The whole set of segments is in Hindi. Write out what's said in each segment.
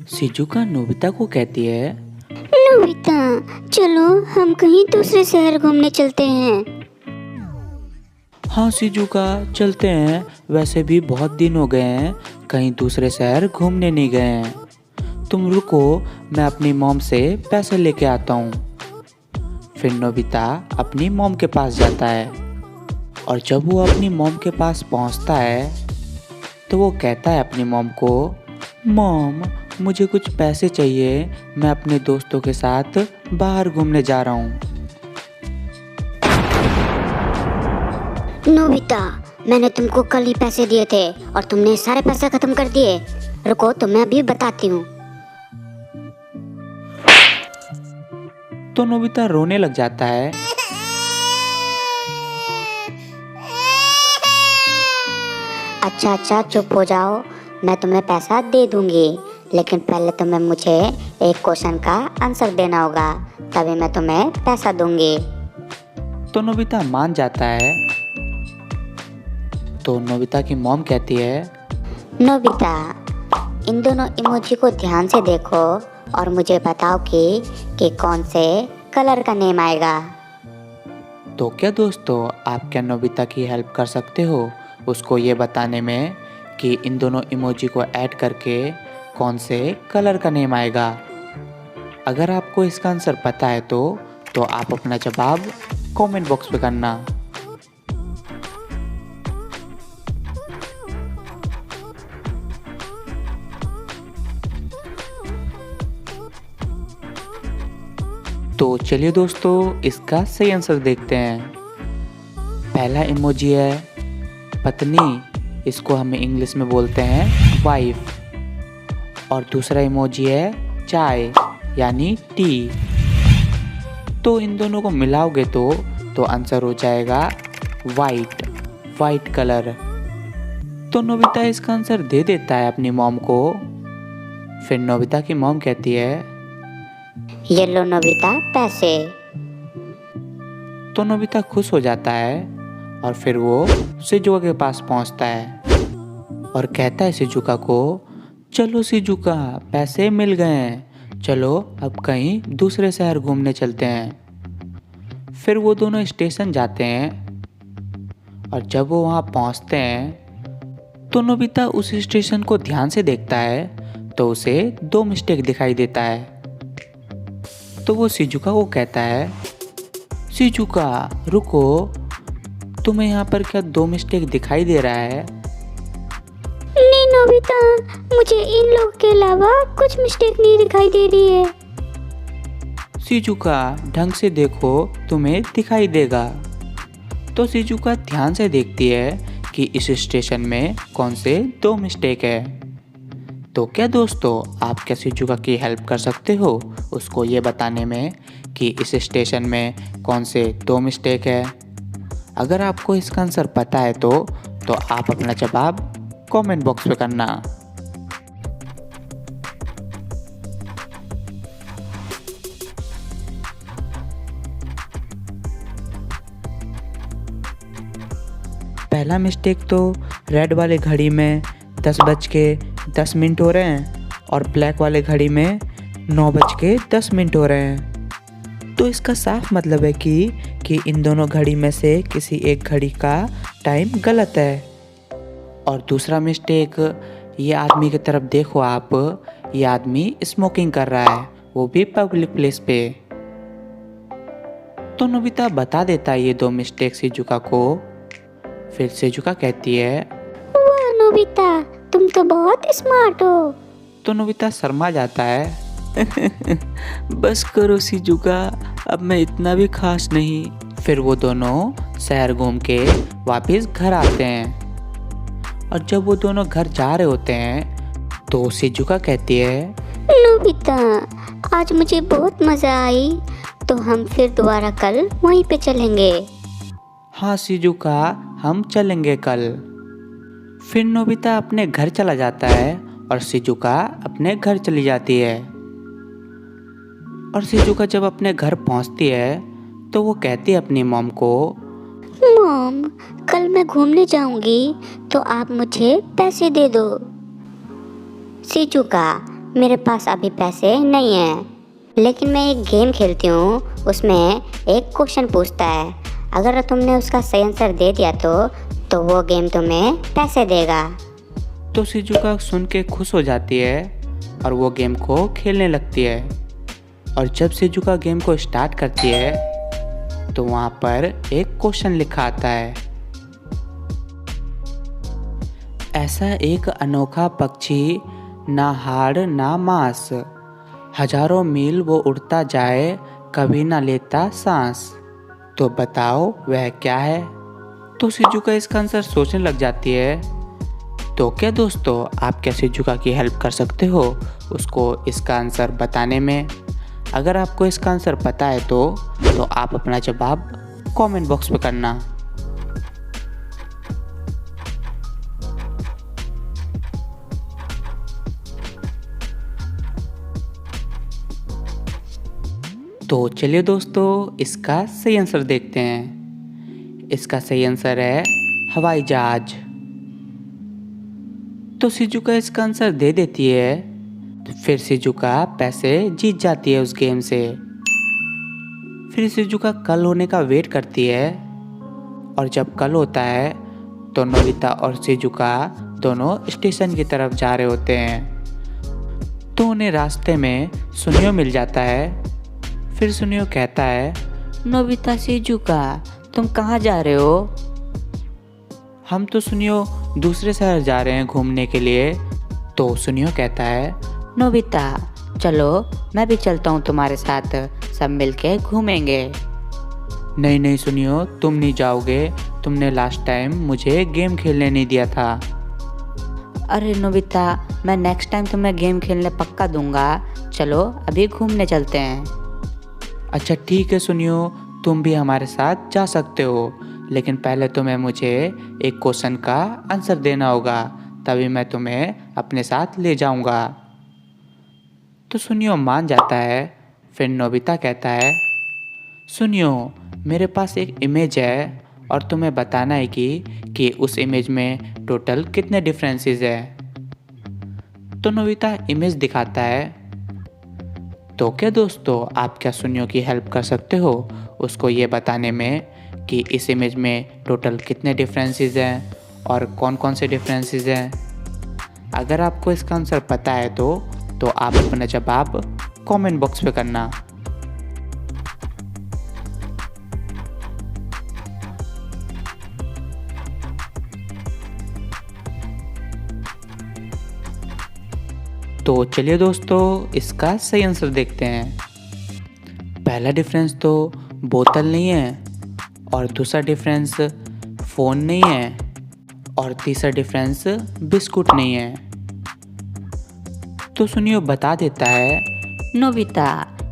शिजुका नोबिता को कहती है, नोबिता, चलो हम कहीं दूसरे शहर घूमने चलते हैं। हाँ शिजुका चलते हैं, वैसे भी बहुत दिन हो गए हैं कहीं दूसरे शहर घूमने नहीं गए हैं। तुम रुको, मैं अपनी मॉम से पैसे लेके आता हूँ। फिर नोबिता अपनी मॉम के पास जाता है और जब वो अपनी मॉम के पास पहुँचता है तो वो कहता है अपनी मॉम को, मॉम मुझे कुछ पैसे चाहिए, मैं अपने दोस्तों के साथ बाहर घूमने जा रहा हूँ। नोबिता, मैंने तुमको कल ही पैसे दिए थे और तुमने सारे पैसे खत्म कर दिए। रुको तो मैं अभी बताती हूँ। तो नोबिता रोने लग जाता है। अच्छा चुप हो जाओ, मैं तुम्हें पैसा दे दूंगी, लेकिन पहले तुम्हें मुझे एक क्वेश्चन का आंसर देना होगा, तभी मैं तुम्हें पैसा दूंगी। तो नोबिता मान जाता है। तो नोबिता की मॉम कहती है, नोबिता, इन दोनों इमोजी को ध्यान से देखो और मुझे बताओ कि कौन से कलर का नेम आएगा। तो क्या दोस्तों आप क्या नोबिता की हेल्प कर सकते हो उसको ये बताने में कि इन दोनों इमोजी को ऐड करके कौन से कलर का नेम आएगा। अगर आपको इसका आंसर पता है तो आप अपना जवाब कमेंट बॉक्स पे करना। तो चलिए दोस्तों इसका सही आंसर देखते हैं। पहला इमोजी है पत्नी, इसको हम इंग्लिश में बोलते हैं वाइफ। और दूसरा इमोजी है चाय यानी टी। तो इन दोनों को मिलाओगे तो आंसर हो जाएगा वाइट कलर। तो नोबिता इसका आंसर दे देता है अपनी मॉम को। फिर नोबिता की मॉम कहती है, ये लो नोबिता पैसे। तो नोबिता खुश हो जाता है और फिर वो शिजुका के पास पहुंचता है और कहता है शिजुका को, चलो शिजुका पैसे मिल गए हैं, चलो अब कहीं दूसरे शहर घूमने चलते हैं। फिर वो दोनों स्टेशन जाते हैं और जब वो वहाँ पहुँचते हैं तो नोबिता उस स्टेशन को ध्यान से देखता है तो उसे 2 मिस्टेक दिखाई देता है। तो वो शिजुका को कहता है, शिजुका रुको, तुम्हें यहाँ पर क्या 2 मिस्टेक दिखाई दे रहा है? नहीं नोबिता, मुझे इन लोगों के अलावा कुछ मिस्टेक नहीं दिखाई दे रही है। शिजुका ढंग से देखो, तुम्हें दिखाई देगा। तो शिजुका ध्यान से देखती है कि इस स्टेशन में कौन से 2 मिस्टेक है। तो क्या दोस्तों आप क्या शिजुका की हेल्प कर सकते हो उसको ये बताने में कि इस स्टेशन में कौन से 2 मिस्टेक है? अगर आपको इसका आंसर पता है तो आप अपना जवाब कमेंट बॉक्स में करना। पहला मिस्टेक तो रेड वाले घड़ी में 10:10 हो रहे हैं और ब्लैक वाले घड़ी में 9:10 हो रहे हैं। तो इसका साफ मतलब है कि इन दोनों घड़ी में से किसी एक घड़ी का टाइम गलत है। और दूसरा मिस्टेक, ये आदमी की तरफ देखो आप, ये आदमी स्मोकिंग कर रहा है, वो भी पब्लिक प्लेस पे। तो नोबिता बता देता है ये 2 मिस्टेक शिजुका को। फिर शिजुका कहती है, वाह नोबिता, तुम तो बहुत स्मार्ट हो। तो नोबिता शर्मा जाता है। बस करो शिजुका, अब मैं इतना भी खास नहीं। फिर वो दोनों शहर घूम के वापस घर आते हैं और जब वो दोनों घर जा रहे होते हैं तो शिजुका कहती है, नोबिता, आज मुझे बहुत मज़ा आई, तो हम फिर दोबारा कल वहीं पे चलेंगे। हाँ शिजुका हम चलेंगे कल। फिर नोबिता अपने घर चला जाता है और शिजुका अपने घर चली जाती है। और शिजुका जब अपने घर पहुंचती है तो वो कहती है अपनी मॉम को, मॉम, कल मैं घूमने जाऊंगी तो आप मुझे पैसे दे दो। शिजुका, मेरे पास अभी पैसे नहीं हैं, लेकिन मैं एक गेम खेलती हूँ, उसमें एक क्वेश्चन पूछता है। अगर तुमने उसका सही आंसर दे दिया तो वो गेम तुम्हें पैसे देगा। तो शिजुका सुन के खुश हो जाती है और वो गेम को खेलने लगती है। और जब शिजुका गेम को स्टार्ट करती है तो वहाँ पर एक क्वेश्चन लिखा आता है। ऐसा एक अनोखा पक्षी, ना हाड़ ना मांस, हजारों मील वो उड़ता जाए, कभी ना लेता सांस। तो बताओ वह क्या है? तो शिजुका इसका आंसर सोचने लग जाती है। तो क्या दोस्तों, आप क्या शिजुका की हेल्प कर सकते हो उसको इसका आंसर बताने में? अगर आपको इसका आंसर पता है तो आप अपना जवाब कमेंट बॉक्स में करना। तो चलिए दोस्तों, इसका सही आंसर देखते हैं। इसका सही आंसर है हवाई जहाज। तो शिजुका इसका आंसर दे देती है। तो फिर शिजुका पैसे जीत जाती है उस गेम से। फिर शिजुका कल होने का वेट करती है। और जब कल होता है तो नोबिता और शिजुका दोनों स्टेशन की तरफ जा रहे होते हैं। तो उन्हें रास्ते में सुनियो मिल जाता है। फिर सुनियो कहता है, नोबिता, शिजुका, तुम कहाँ जा रहे हो? हम तो सुनियो दूसरे शहर जा रहे हैं घूमने के लिए। तो सुनियो कहता है, नोबिता चलो, मैं भी चलता हूँ तुम्हारे साथ, सब मिलके घूमेंगे। नहीं नहीं सुनियो, तुम नहीं जाओगे, तुमने लास्ट टाइम मुझे गेम खेलने नहीं दिया था। अरे नोबिता, मैं नेक्स्ट टाइम तुम्हें गेम खेलने पक्का दूंगा, चलो अभी घूमने चलते हैं। अच्छा ठीक है सुनियो, तुम भी हमारे साथ जा सकते हो, लेकिन पहले तुम्हें मुझे एक क्वेश्चन का आंसर देना होगा, तभी मैं तुम्हें अपने साथ ले जाऊंगा। तो सुनियो मान जाता है। फिर नोबिता कहता है, सुनियो, मेरे पास एक इमेज है और तुम्हें बताना है कि उस इमेज में टोटल कितने डिफरेंसेस हैं। तो नोबिता इमेज दिखाता है। तो क्या दोस्तों, आप क्या सुनियो की हेल्प कर सकते हो उसको ये बताने में कि इस इमेज में टोटल कितने डिफरेंसेस हैं और कौन कौन से डिफरेंसेस हैं? अगर आपको इसका आंसर पता है तो आप अपना जवाब कमेंट बॉक्स पे करना। तो चलिए दोस्तों, इसका सही आंसर देखते हैं। पहला डिफरेंस तो बोतल नहीं है, और दूसरा डिफरेंस फ़ोन नहीं है, और तीसरा डिफरेंस बिस्कुट नहीं है। तो सुनियो बता देता है, नोबिता,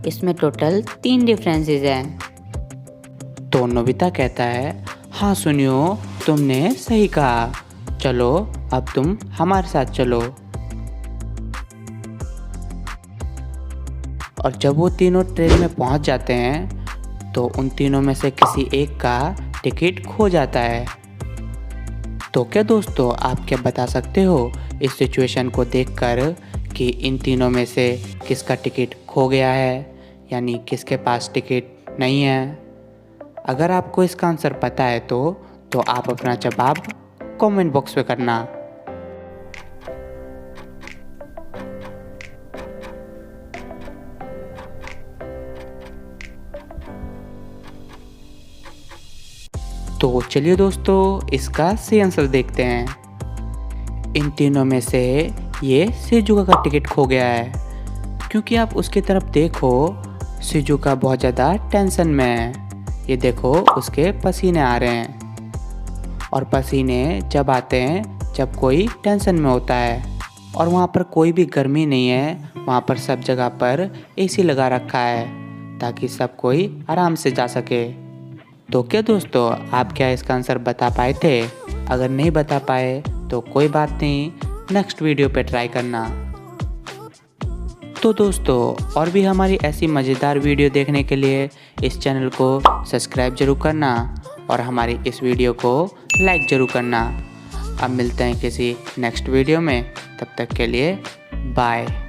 इसमें टोटल 3 डिफरेंसेस हैं। तो नोबिता कहता है, हाँ सुनियो, तुमने सही कहा, चलो अब तुम हमारे साथ चलो। और जब वो तीनों ट्रेन में पहुंच जाते हैं तो उन तीनों में से किसी एक का टिकट खो जाता है। तो क्या दोस्तों, आप क्या बता सकते हो इस सिचुएशन को देखकर कि इन तीनों में से किसका टिकट खो गया है, यानी किसके पास टिकट नहीं है? अगर आपको इसका आंसर पता है तो आप अपना जवाब कमेंट बॉक्स में करना। तो चलिए दोस्तों, इसका सही आंसर देखते हैं। इन तीनों में से ये शिजुका का टिकट खो गया है, क्योंकि आप उसकी तरफ देखो, शिजुका बहुत ज़्यादा टेंशन में है। ये देखो, उसके पसीने आ रहे हैं, और पसीने जब आते हैं जब कोई टेंशन में होता है, और वहाँ पर कोई भी गर्मी नहीं है, वहाँ पर सब जगह पर एसी लगा रखा है ताकि सब कोई आराम से जा सके। तो क्या दोस्तों, आप क्या इसका आंसर बता पाए थे? अगर नहीं बता पाए तो कोई बात नहीं, नेक्स्ट वीडियो पे ट्राई करना। तो दोस्तों, और भी हमारी ऐसी मज़ेदार वीडियो देखने के लिए इस चैनल को सब्सक्राइब जरूर करना और हमारी इस वीडियो को लाइक ज़रूर करना। अब मिलते हैं किसी नेक्स्ट वीडियो में, तब तक के लिए बाय।